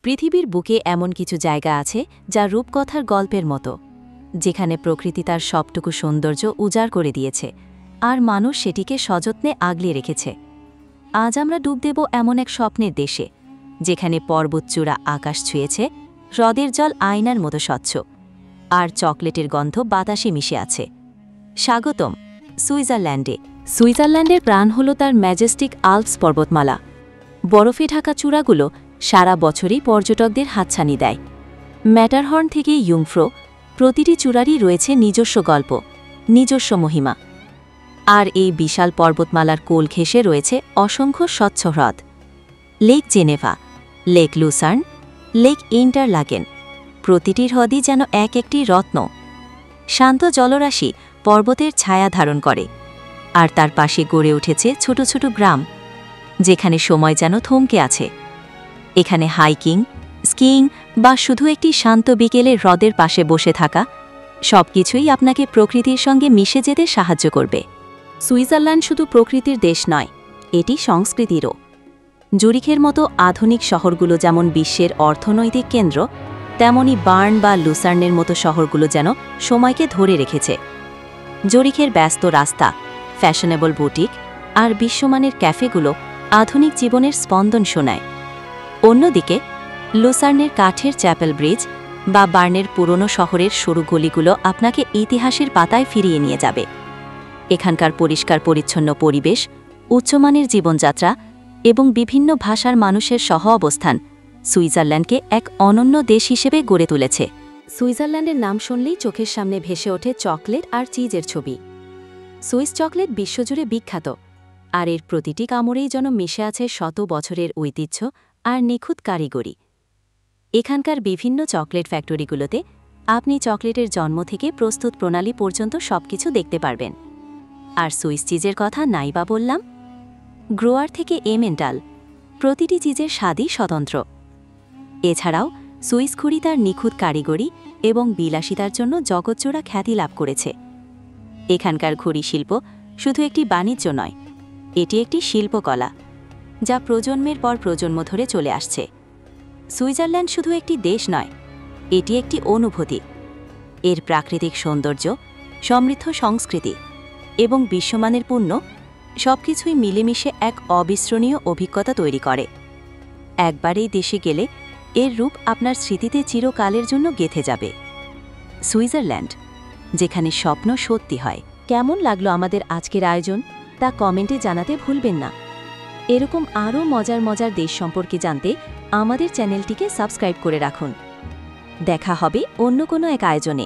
পৃথিবীর বুকে এমন কিছু জায়গা আছে যা রূপকথার গল্পের মতো, যেখানে প্রকৃতি তার সবটুকু সৌন্দর্য উজাড় করে দিয়েছে আর মানুষ সেটিকে সযত্নে আগলে রেখেছে। আজ আমরা ডুব দেব এমন এক স্বপ্নের দেশে, যেখানে পর্বতচূড়া আকাশ ছুঁয়েছে, হ্রদের জল আয়নার মতো স্বচ্ছ, আর চকলেটের গন্ধ বাতাসে মিশে আছে। স্বাগতম সুইজারল্যান্ডে। সুইজারল্যান্ডের প্রাণ হল তার ম্যাজেস্টিক আল্পস পর্বতমালা। বরফে ঢাকা চূড়াগুলো সারা বছরই পর্যটকদের হাতছানি দেয়। ম্যাটারহর্ন থেকে ইয়ুংফ্রো, প্রতিটি চূড়ারই রয়েছে নিজস্ব গল্প, নিজস্ব মহিমা। আর এই বিশাল পর্বতমালার কোল ঘেঁষে রয়েছে অসংখ্য স্বচ্ছ হ্রদ। Lake Geneva, lake Lucerne, lake Interlaken, প্রতিটি হ্রদই যেন এক একটি রত্ন। শান্ত জলরাশি পর্বতের ছায়া ধারণ করে, আর তার পাশে গড়ে উঠেছে ছোট ছোট গ্রাম, যেখানে সময় যেন থমকে আছে। এখানে হাইকিং, স্কিইং বা শুধু একটি শান্ত বিকেলে হ্রদের পাশে বসে থাকা, সবকিছুই আপনাকে প্রকৃতির সঙ্গে মিশে যেতে সাহায্য করবে। সুইজারল্যান্ড শুধু প্রকৃতির দেশ নয়, এটি সংস্কৃতিরও। জুরিখের মতো আধুনিক শহরগুলো যেমন বিশ্বের অর্থনৈতিক কেন্দ্র, তেমনি বার্ন বা লুসার্নের মতো শহরগুলো যেন সময়কে ধরে রেখেছে। জুরিখের ব্যস্ত রাস্তা, ফ্যাশনেবল বুটিক আর বিশ্বমানের ক্যাফেগুলো আধুনিক জীবনের স্পন্দন শোনায়। অন্যদিকে লুসার্নের কাঠের চ্যাপেল ব্রিজ বা বার্নের পুরনো শহরের সরু গলিগুলো আপনাকে ইতিহাসের পাতায় ফিরিয়ে নিয়ে যাবে। এখানকার পরিষ্কার পরিচ্ছন্ন পরিবেশ, উচ্চমানের জীবনযাত্রা এবং বিভিন্ন ভাষার মানুষের সহ অবস্থান সুইজারল্যান্ডকে এক অনন্য দেশ হিসেবে গড়ে তুলেছে। সুইজারল্যান্ডের নাম শুনলেই চোখের সামনে ভেসে ওঠে চকলেট আর চিজের ছবি। সুইস চকলেট বিশ্বজুড়ে বিখ্যাত, আর এর প্রতিটি কামড়েই যেন মিশে আছে শত বছরের ঐতিহ্য আর নিখুঁত কারিগরি। এখানকার বিভিন্ন চকলেট ফ্যাক্টরিগুলোতে আপনি চকলেটের জন্ম থেকে প্রস্তুত প্রণালী পর্যন্ত সবকিছু দেখতে পারবেন। আর সুইস চিজের কথা নাই বা বললাম, গ্রোয়ার থেকে এমেন্টাল, প্রতিটি চিজের স্বাদই স্বতন্ত্র। এছাড়াও সুইস ঘুড়ি তার নিখুঁত কারিগরি এবং বিলাসিতার জন্য জগৎজোড়া খ্যাতি লাভ করেছে। এখানকার ঘড়ি শিল্প শুধু একটি বাণিজ্য নয়, এটি একটি শিল্পকলা যা প্রজন্মের পর প্রজন্ম ধরে চলে আসছে। সুইজারল্যান্ড শুধু একটি দেশ নয়, এটি একটি অনুভূতি। এর প্রাকৃতিক সৌন্দর্য, সমৃদ্ধ সংস্কৃতি এবং বিশ্বমানের পণ্য সবকিছুই মিলেমিশে এক অবিস্মরণীয় অভিজ্ঞতা তৈরি করে। একবার এই দেশে গেলে এর রূপ আপনার স্মৃতিতে চিরকালের জন্য গেঁথে যাবে। সুইজারল্যান্ড, যেখানে স্বপ্ন সত্যি হয়। কেমন লাগলো আমাদের আজকের আয়োজন তা কমেন্টে জানাতে ভুলবেন না। এরকম আরও মজার মজার দেশ সম্পর্কে জানতে আমাদের চ্যানেলটিকে সাবস্ক্রাইব করে রাখুন। দেখা হবে অন্য কোনো এক আয়োজনে।